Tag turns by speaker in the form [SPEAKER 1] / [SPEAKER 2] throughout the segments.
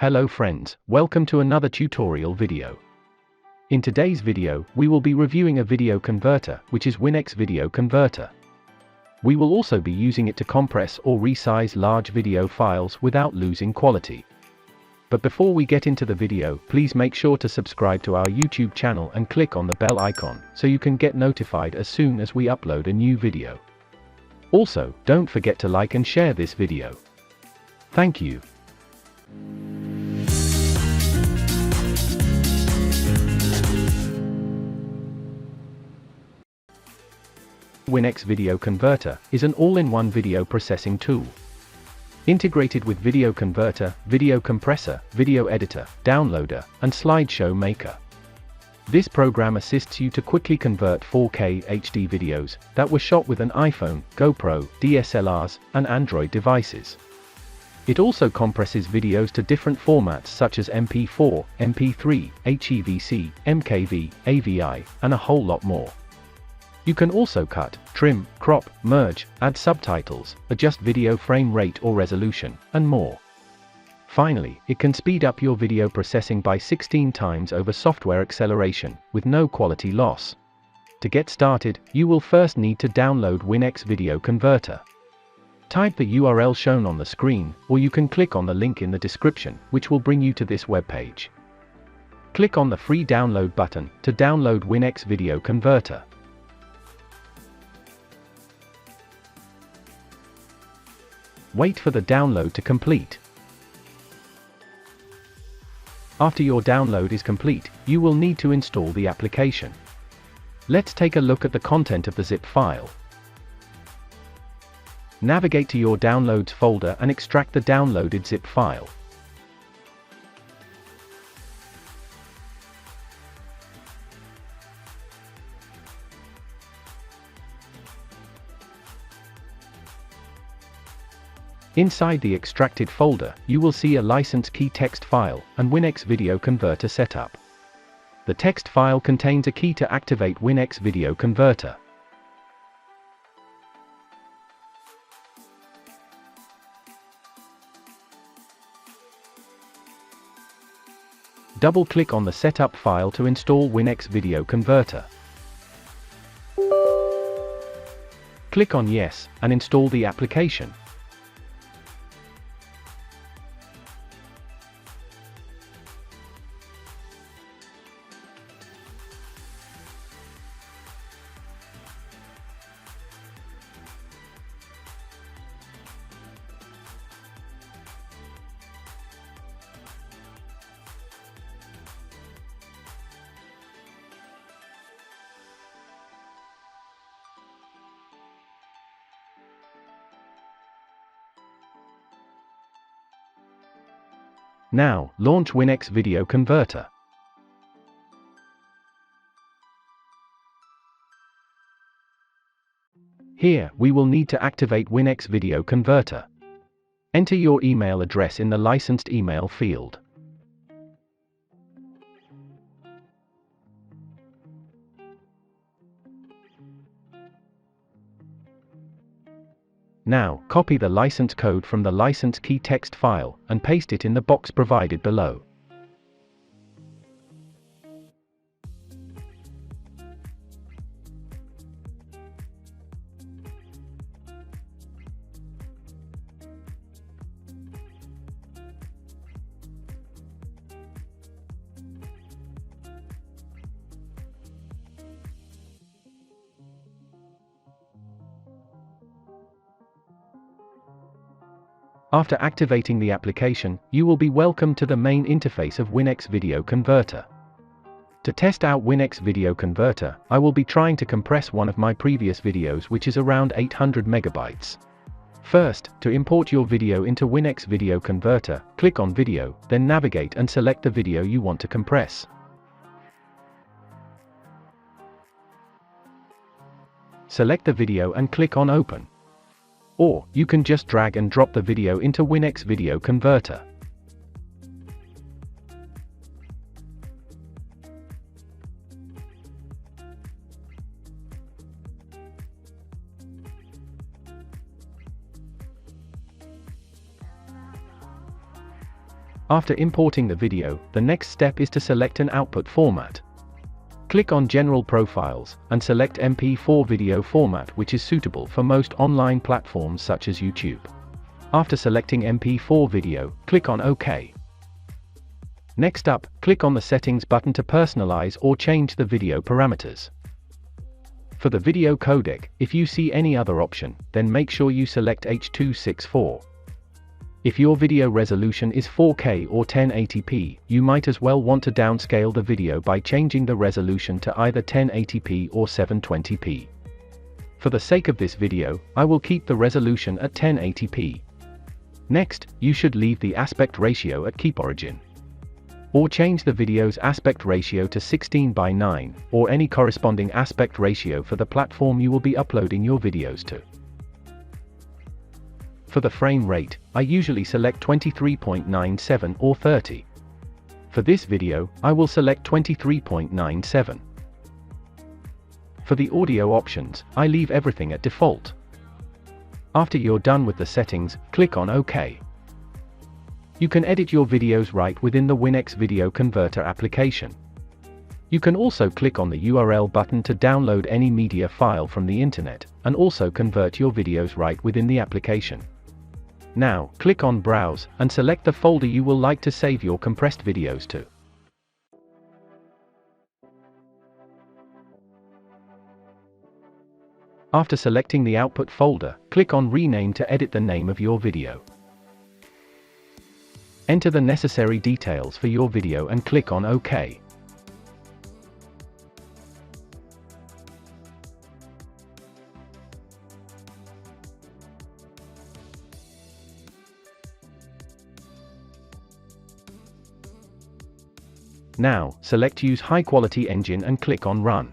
[SPEAKER 1] Hello friends, welcome to another tutorial video. In today's video, we will be reviewing a video converter, which is WinX Video Converter. We will also be using it to compress or resize large video files without losing quality. But before we get into the video, please make sure to subscribe to our YouTube channel and click on the bell icon so you can get notified as soon as we upload a new video. Also, don't forget to like and share this video. Thank you. WinX Video Converter is an all-in-one video processing tool. Integrated with Video Converter, Video Compressor, Video Editor, Downloader, and Slideshow Maker. This program assists you to quickly convert 4K HD videos that were shot with an iPhone, GoPro, DSLRs, and Android devices. It also compresses videos to different formats such as MP4, MP3, HEVC, MKV, AVI, and a whole lot more. You can also cut, trim, crop, merge, add subtitles, adjust video frame rate or resolution, and more. Finally, it can speed up your video processing by 16 times over software acceleration, with no quality loss. To get started, you will first need to download WinX Video Converter. Type the URL shown on the screen, or you can click on the link in the description, which will bring you to this webpage. Click on the free download button to download WinX Video Converter. Wait for the download to complete. After your download is complete, you will need to install the application. Let's take a look at the content of the zip file. Navigate to your Downloads folder and extract the downloaded zip file. Inside the extracted folder, you will see a license key text file and WinX Video Converter setup. The text file contains a key to activate WinX Video Converter. Double-click on the setup file to install WinX Video Converter. Click on Yes, and install the application. Now, launch WinX Video Converter. Here, we will need to activate WinX Video Converter. Enter your email address in the licensed email field. Now, copy the license code from the license key text file and paste it in the box provided below. After activating the application, you will be welcomed to the main interface of WinX Video Converter. To test out WinX Video Converter, I will be trying to compress one of my previous videos, which is around 800 megabytes. First, to import your video into WinX Video Converter, click on Video, then navigate and select the video you want to compress. Select the video and click on Open. Or, you can just drag and drop the video into WinX Video Converter. After importing the video, the next step is to select an output format. Click on General Profiles, and select MP4 video format, which is suitable for most online platforms such as YouTube. After selecting MP4 video, click on OK. Next up, click on the Settings button to personalize or change the video parameters. For the video codec, if you see any other option, then make sure you select H.264. If your video resolution is 4K or 1080p, you might as well want to downscale the video by changing the resolution to either 1080p or 720p. For the sake of this video, I will keep the resolution at 1080p. Next, you should leave the aspect ratio at Keep Origin. Or change the video's aspect ratio to 16:9, or any corresponding aspect ratio for the platform you will be uploading your videos to. For the frame rate, I usually select 23.97 or 30. For this video, I will select 23.97. For the audio options, I leave everything at default. After you're done with the settings, click on OK. You can edit your videos right within the WinX Video Converter application. You can also click on the URL button to download any media file from the internet, and also convert your videos right within the application. Now, click on Browse, and select the folder you will like to save your compressed videos to. After selecting the output folder, click on Rename to edit the name of your video. Enter the necessary details for your video and click on OK. Now, select Use High Quality Engine and click on Run.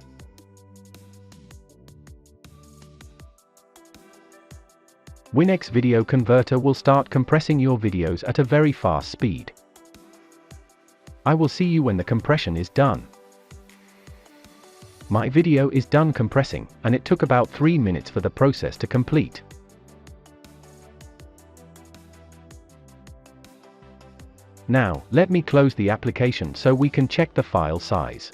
[SPEAKER 1] WinX Video Converter will start compressing your videos at a very fast speed. I will see you when the compression is done. My video is done compressing, and it took about 3 minutes for the process to complete. Now, let me close the application so we can check the file size.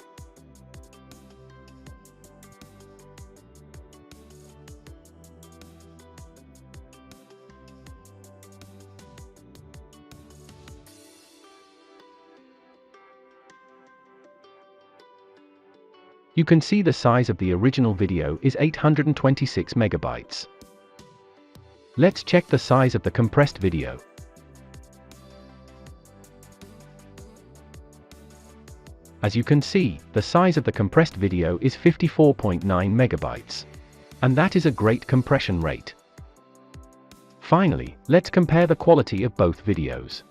[SPEAKER 1] You can see the size of the original video is 826 megabytes. Let's check the size of the compressed video. As you can see, the size of the compressed video is 54.9 megabytes. And that is a great compression rate. Finally, let's compare the quality of both videos.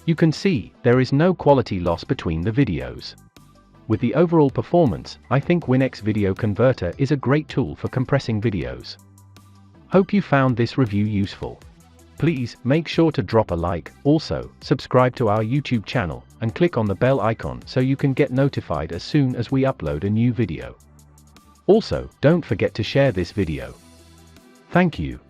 [SPEAKER 1] You can see, there is no quality loss between the videos. With the overall performance, I think WinX Video Converter is a great tool for compressing videos. Hope you found this review useful. Please, make sure to drop a like, also, subscribe to our YouTube channel, and click on the bell icon so you can get notified as soon as we upload a new video. Also, don't forget to share this video. Thank you.